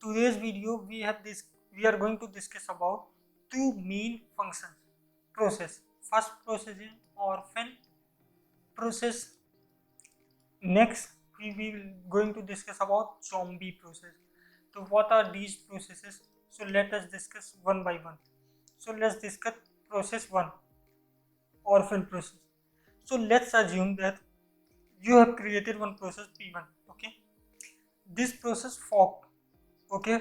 today's video we are going to discuss about two main functions process. First process is orphan process. Next we will going to discuss about zombie process. So what are these processes? So let us discuss one by one. So let's discuss process 1, orphan process. So let's assume that you have created one process P1. Okay, this process fork, okay,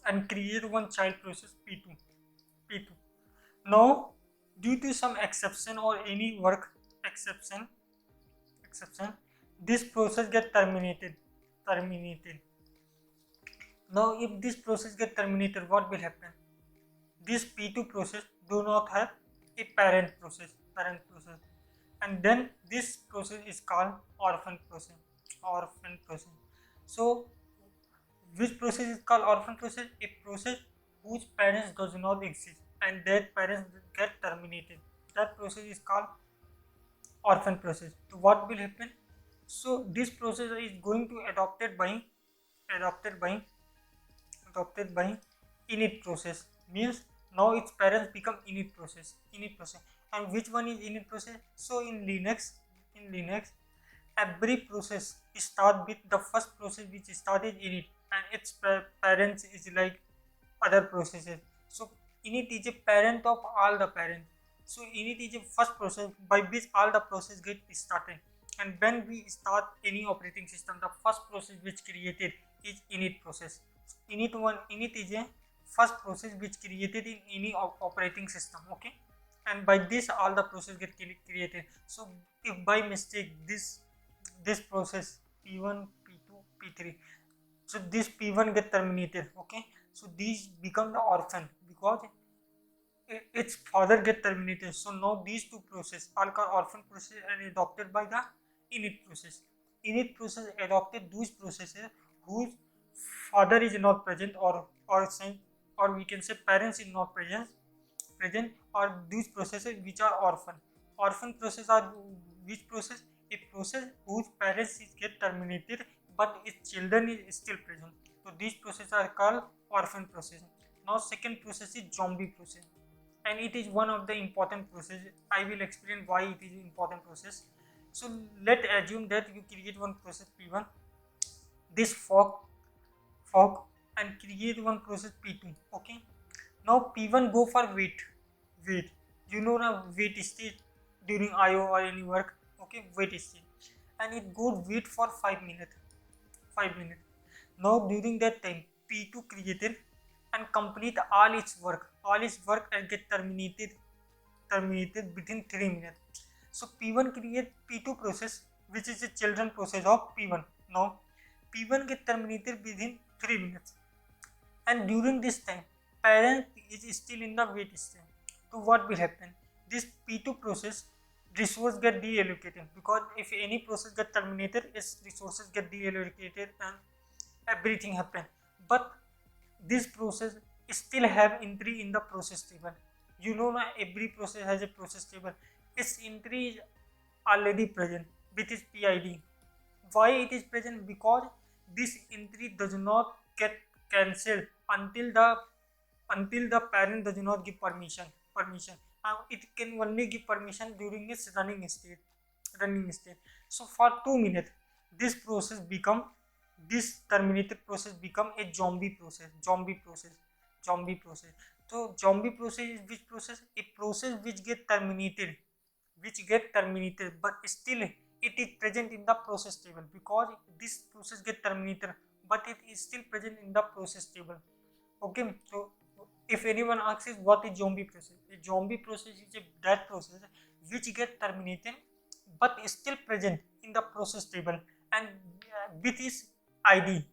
and create one child process P2. Now due to some exception or any work exception, this process get terminated. Now if this process get terminated, what will happen? This P2 process do not have a parent process, and then this process is called orphan process. So which process is called orphan process? A process whose parents does not exist and that parents get terminated. That process is called orphan process. So what will happen? So this process is going to adopted by init process. Means now its parents become init process. And which one is init process? So in Linux every process start with the first process which started init, and its parents is like other processes. So init is a parent of all the parents. So init is a first process by which all the process get started. And when we start any operating system, the first process which created is init process. Init is a first process which created in any operating system. Okay, and by this all the process get created. So if by mistake this process P1, P2, P3, so this P1 get terminated. Okay, so these become the orphan because its father get terminated. So now these two process are called orphan process and adopted by the init process. Init process adopted those processes whose father is not present, or we can say parents is not present, or these processes which are orphan. Orphan process are which process? A process whose parents is get terminated but its children is still present. So these processes are called orphan process. Now second process is zombie process, and it is one of the important process. I will explain why it is important process. So let assume that you create one process P1, this fork and create one process P2. Okay, now P1 go for wait. You know now wait state during IO or any work. Okay, wait state, and it goes wait for 5 minutes. Now during that time P2 created and complete all its work and get terminated within 3 minutes. So P1 create P2 process which is a children process of P1. Now P1 get terminated within 3 minutes, and during this time parent is still in the wait state. So what will happen? This P2 process resource get deallocated, because if any process get terminated its resources get deallocated and everything happen. But this process still have entry in the process table. You know now every process has a process table. Its entry is already present with its PID. Why it is present? Because this entry does not get cancelled until the parent does not give permission. It can only give permission during its running state. So for 2 minutes this terminated process become a zombie process. So zombie process is which process? A process which get terminated but still it is present in the process table, because this process get terminated but it is still present in the process table. Okay, so if anyone asks what is zombie process, a zombie process is that process which get terminated but is still present in the process table, and with its ID.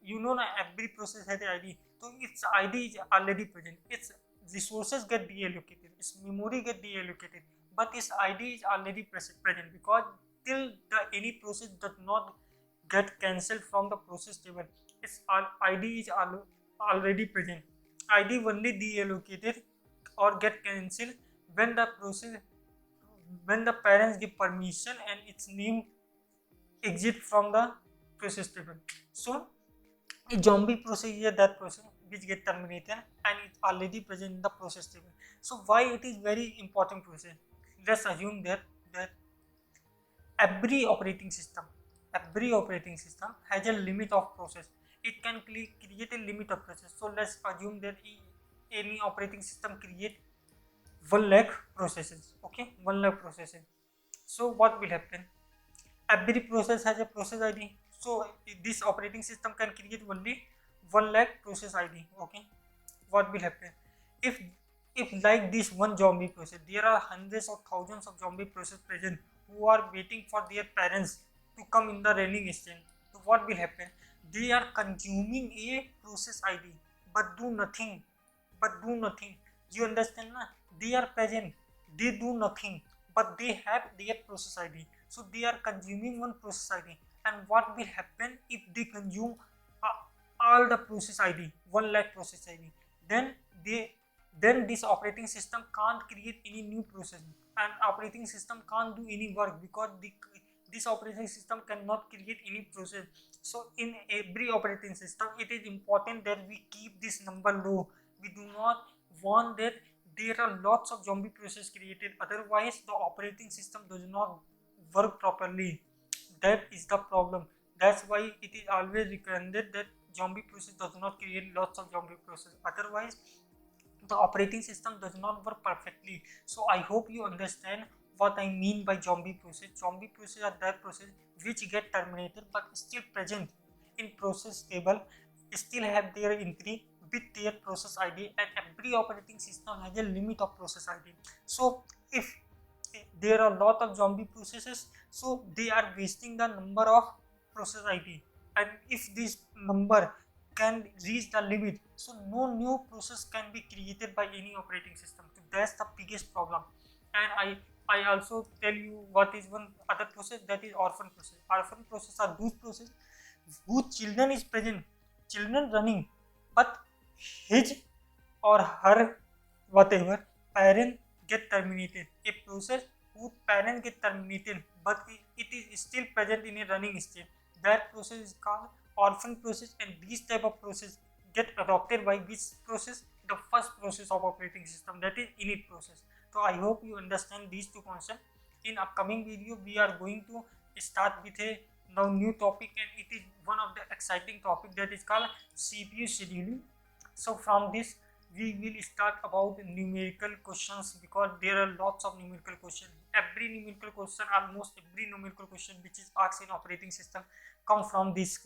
You know now every process has an ID, so its ID is already present. Its resources get deallocated, its memory get deallocated, but its ID is already present, because till any process does not get cancelled from the process table, its ID is already present. ID only deallocated or get cancelled when the parents give permission and its name exit from the process table. So A zombie process is that process which get terminated and it's already present in the process table. So why it is very important process? Let's assume that every operating system has a limit of process. It can create a limit of process. So let's assume that any operating system create 1 lakh processes. Okay, 1 lakh processes. So what will happen? Every process has a process ID. So this operating system can create only 1 lakh process ID. Okay, what will happen if like this one zombie process, there are hundreds or thousands of zombie process present who are waiting for their parents to come in the running stage. So what will happen? They are consuming a process ID but do nothing. You understand na? They are present, they do nothing, but they have their process ID. So they are consuming one process ID. And what will happen if they consume all the process ID, 1 lakh process ID? Then they then this operating system can't create any new process, and operating system can't do any work because this operating system cannot create any process. So in every operating system it is important that we keep this number low. We do not want that there are lots of zombie process created, otherwise the operating system does not work properly. That is the problem. That's why it is always recommended that zombie process does not create lots of zombie process, otherwise the operating system does not work perfectly. So I hope you understand what I mean by zombie process. Zombie process are that process which get terminated but still present in process table, still have their entry with their process ID, and every operating system has a limit of process ID. So if there are a lot of zombie processes, so they are wasting the number of process ID, and if this number can reach the limit, so no new process can be created by any operating system. So that's the biggest problem. And I also tell you what is one other process, that is orphan process. Orphan process are those process whose children is present, children running, but his or her whatever parent get terminated. A process whose parent get terminated but it is still present in a running state, that process is called orphan process. And these type of process get adopted by which process? The first process of operating system, that is init process. So I hope you understand these two concepts. In upcoming video we are going to start with a now new topic, and it is one of the exciting topic, that is called CPU scheduling. So from this we will start about numerical questions, because there are lots of numerical questions. Every numerical question, almost every numerical question which is asked in operating system come from this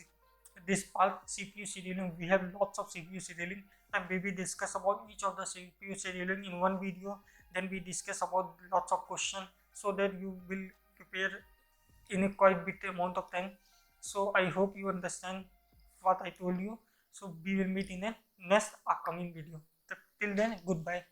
part, CPU scheduling. We have lots of CPU scheduling, and we will discuss about each of the CPU scheduling in one video. Then we discuss about lots of questions, so that you will prepare in a quite bit amount of time. So I hope you understand what I told you. So we will meet in a next upcoming video. Till then, goodbye.